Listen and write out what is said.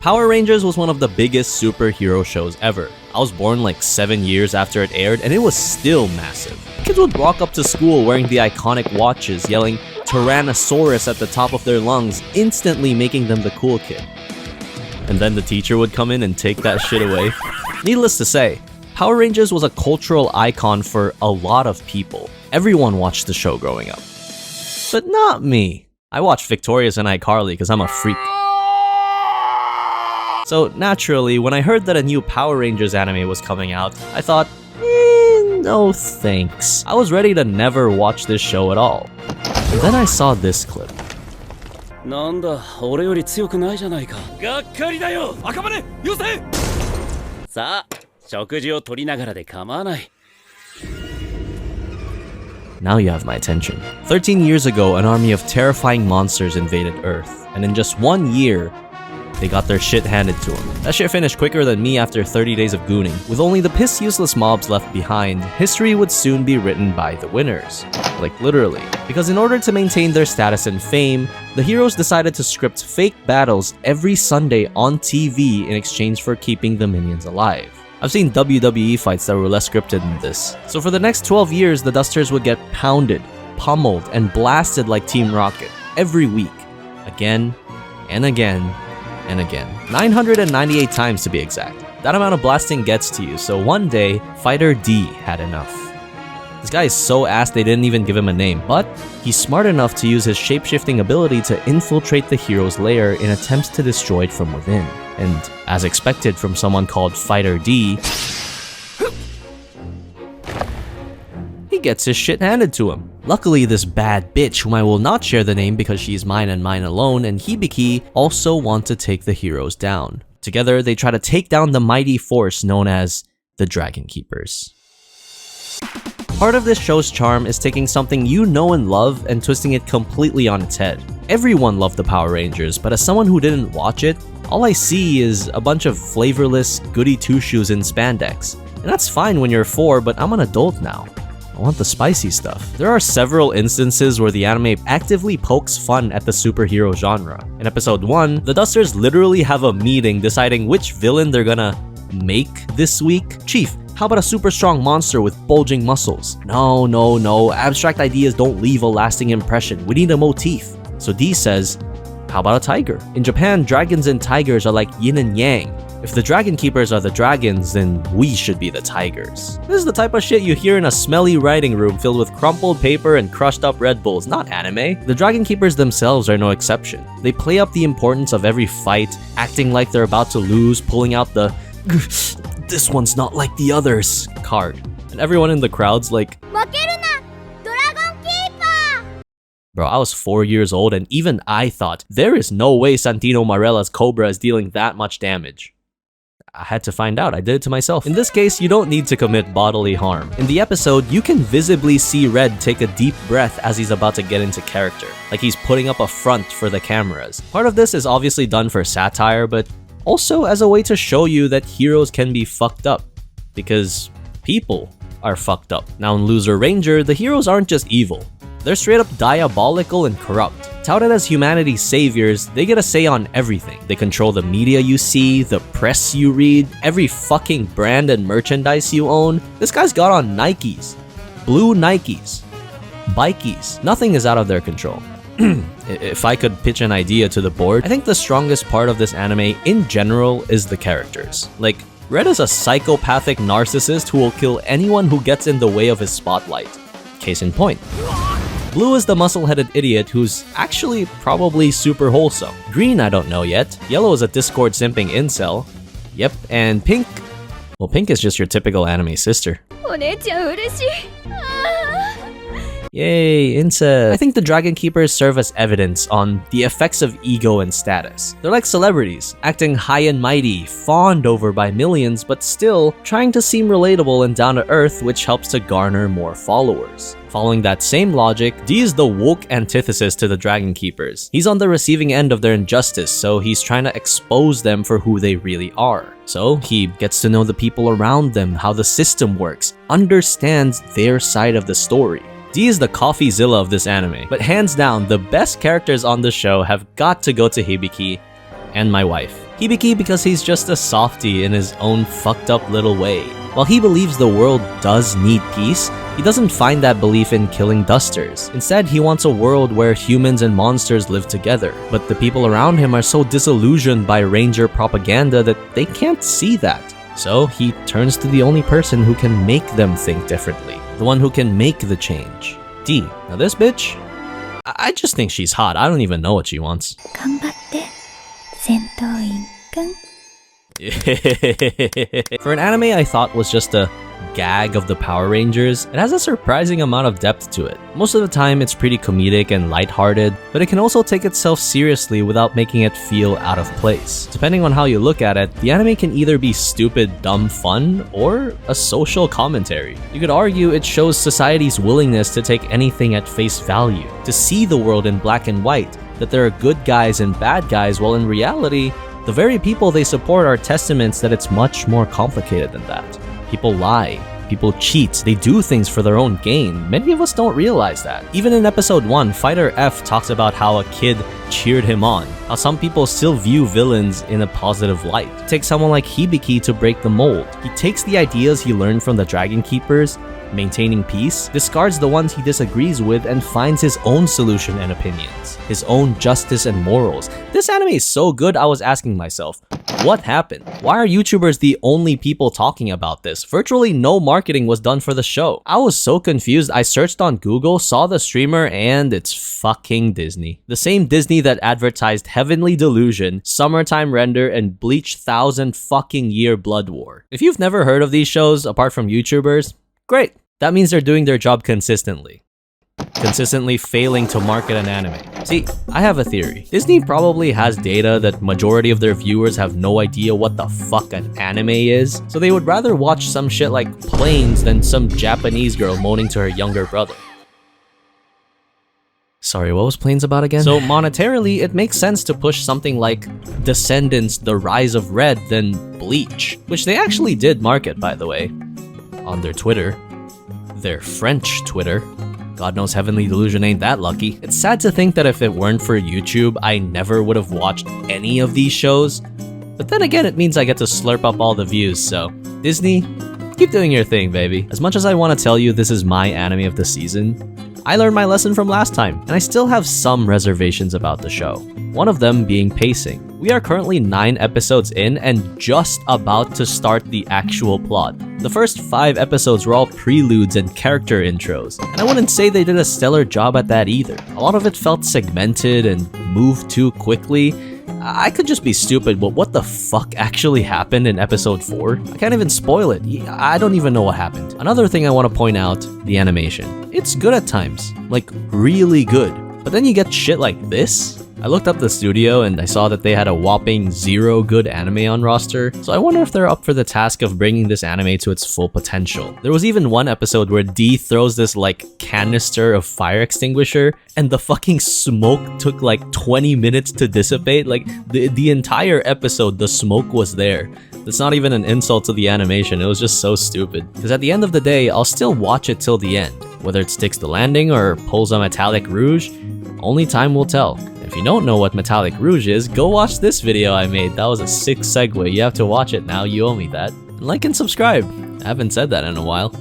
Power Rangers was one of the biggest superhero shows ever. I was born like 7 years after it aired and it was still massive. Kids would walk up to school wearing the iconic watches, yelling Tyrannosaurus at the top of their lungs, instantly making them the cool kid. And then the teacher would come in and take that shit away. Needless to say, Power Rangers was a cultural icon for a lot of people. Everyone watched the show growing up. But not me. I watched Victorious and iCarly because I'm a freak. So naturally, when I heard that a new Power Rangers anime was coming out, I thought, no thanks. I was ready to never watch this show at all. And then I saw this clip. なんだ、俺より強くないじゃないか。がっかりだよ、赤羽、よせ。さあ、食事を取りながらで構わない。 Now you have my attention. 13 years ago, an army of terrifying monsters invaded Earth, and in just 1 year, they got their shit handed to them. That shit finished quicker than me after 30 days of gooning. With only the piss useless mobs left behind, history would soon be written by the winners. Like literally. Because in order to maintain their status and fame, the heroes decided to script fake battles every Sunday on TV in exchange for keeping the minions alive. I've seen WWE fights that were less scripted than this. So for the next 12 years, the Dusters would get pounded, pummeled, and blasted like Team Rocket every week. Again, and again, and again. 998 times to be exact. That amount of blasting gets to you, so one day, Fighter D had enough. This guy is so ass they didn't even give him a name, but he's smart enough to use his shape-shifting ability to infiltrate the hero's lair in attempts to destroy it from within. And as expected from someone called Fighter D, he gets his shit handed to him. Luckily, this bad bitch, whom I will not share the name because she's mine and mine alone, and Hibiki also want to take the heroes down. Together, they try to take down the mighty force known as the Dragon Keepers. Part of this show's charm is taking something you know and love and twisting it completely on its head. Everyone loved the Power Rangers, but as someone who didn't watch it, all I see is a bunch of flavorless goody two-shoes in spandex. And that's fine when you're 4, but I'm an adult now. I want the spicy stuff. There are several instances where the anime actively pokes fun at the superhero genre. In episode 1, the Dusters literally have a meeting deciding which villain they're gonna make this week. Chief, how about a super strong monster with bulging muscles? No. Abstract ideas don't leave a lasting impression. We need a motif. So D says, how about a tiger? In Japan, dragons and tigers are like yin and yang. If the Dragon Keepers are the dragons, then we should be the tigers. This is the type of shit you hear in a smelly writing room filled with crumpled paper and crushed up Red Bulls, not anime. The Dragon Keepers themselves are no exception. They play up the importance of every fight, acting like they're about to lose, pulling out the "this one's not like the others" card. And everyone in the crowd's like, bro, I was 4 years old and even I thought, there is no way Santino Marella's Cobra is dealing that much damage. I had to find out, I did it to myself. In this case, you don't need to commit bodily harm. In the episode, you can visibly see Red take a deep breath as he's about to get into character, like he's putting up a front for the cameras. Part of this is obviously done for satire, but also as a way to show you that heroes can be fucked up, because people are fucked up. Now in Loser Ranger, the heroes aren't just evil. They're straight up diabolical and corrupt. Touted as humanity's saviors, they get a say on everything. They control the media you see, the press you read, every fucking brand and merchandise you own. This guy's got on Nikes. Blue Nikes. Bikies. Nothing is out of their control. If I could pitch an idea to the board, I think the strongest part of this anime in general is the characters. Like, Red is a psychopathic narcissist who will kill anyone who gets in the way of his spotlight. Case in point. Blue is the muscle-headed idiot who's actually probably super wholesome. Green, I don't know yet. Yellow is a Discord simping incel. Yep, and Pink... well, Pink is just your typical anime sister. Yay, incest. I think the Dragon Keepers serve as evidence on the effects of ego and status. They're like celebrities, acting high and mighty, fawned over by millions, but still trying to seem relatable and down to earth, which helps to garner more followers. Following that same logic, D is the woke antithesis to the Dragon Keepers. He's on the receiving end of their injustice, so he's trying to expose them for who they really are. So he gets to know the people around them, how the system works, understands their side of the story. D is the CoffeeZilla of this anime, but hands down, the best characters on the show have got to go to Hibiki and my wife. Hibiki because he's just a softie in his own fucked up little way. While he believes the world does need peace, he doesn't find that belief in killing dusters. Instead, he wants a world where humans and monsters live together. But the people around him are so disillusioned by Ranger propaganda that they can't see that. So he turns to the only person who can make them think differently. The one who can make the change. D. Now this bitch? I just think she's hot. I don't even know what she wants. 頑張って、戦闘員くん。For an anime I thought was just a gag of the Power Rangers, it has a surprising amount of depth to it. Most of the time it's pretty comedic and lighthearted, but it can also take itself seriously without making it feel out of place. Depending on how you look at it, the anime can either be stupid, dumb fun, or a social commentary. You could argue it shows society's willingness to take anything at face value, to see the world in black and white, that there are good guys and bad guys, while in reality, the very people they support are testaments that it's much more complicated than that. People lie, people cheat, they do things for their own gain. Many of us don't realize that. Even in episode 1, Fighter F talks about how a kid cheered him on, how some people still view villains in a positive light. Take someone like Hibiki to break the mold. He takes the ideas he learned from the Dragon Keepers, maintaining peace, discards the ones he disagrees with, and finds his own solution and opinions, his own justice and morals. This anime is so good, I was asking myself, what happened? Why are YouTubers the only people talking about this? Virtually no marketing was done for the show. I was so confused, I searched on Google, saw the streamer, and it's fucking Disney. The same Disney that advertised Heavenly Delusion, Summertime Render, and Bleach 1000 fucking Year Blood War. If you've never heard of these shows, apart from YouTubers, great. That means they're doing their job consistently. Consistently failing to market an anime. See, I have a theory. Disney probably has data that majority of their viewers have no idea what the fuck an anime is, so they would rather watch some shit like Planes than some Japanese girl moaning to her younger brother. Sorry, what was Planes about again? So monetarily, it makes sense to push something like Descendants: The Rise of Red than Bleach, which they actually did market, by the way, on their Twitter. Their French Twitter. God knows Heavenly Delusion ain't that lucky. It's sad to think that if it weren't for YouTube, I never would have watched any of these shows. But then again, it means I get to slurp up all the views, so Disney, keep doing your thing, baby. As much as I want to tell you this is my anime of the season, I learned my lesson from last time, and I still have some reservations about the show. One of them being pacing. We are currently 9 episodes in and just about to start the actual plot. The first 5 episodes were all preludes and character intros, and I wouldn't say they did a stellar job at that either. A lot of it felt segmented and moved too quickly. I could just be stupid, but what the fuck actually happened in episode 4? I can't even spoil it. I don't even know what happened. Another thing I want to point out, the animation. It's good at times, like really good. But then you get shit like this? I looked up the studio and I saw that they had a whopping 0 good anime on roster, so I wonder if they're up for the task of bringing this anime to its full potential. There was even one episode where D throws this like canister of fire extinguisher and the fucking smoke took like 20 minutes to dissipate. Like the entire episode, the smoke was there. That's not even an insult to the animation, it was just so stupid. Because at the end of the day, I'll still watch it till the end. Whether it sticks the landing or pulls a metallic rouge, only time will tell. If you don't know what metallic rouge is, go watch this video I made. That was a sick segue. You have to watch it now, you owe me that. And like and subscribe. I haven't said that in a while.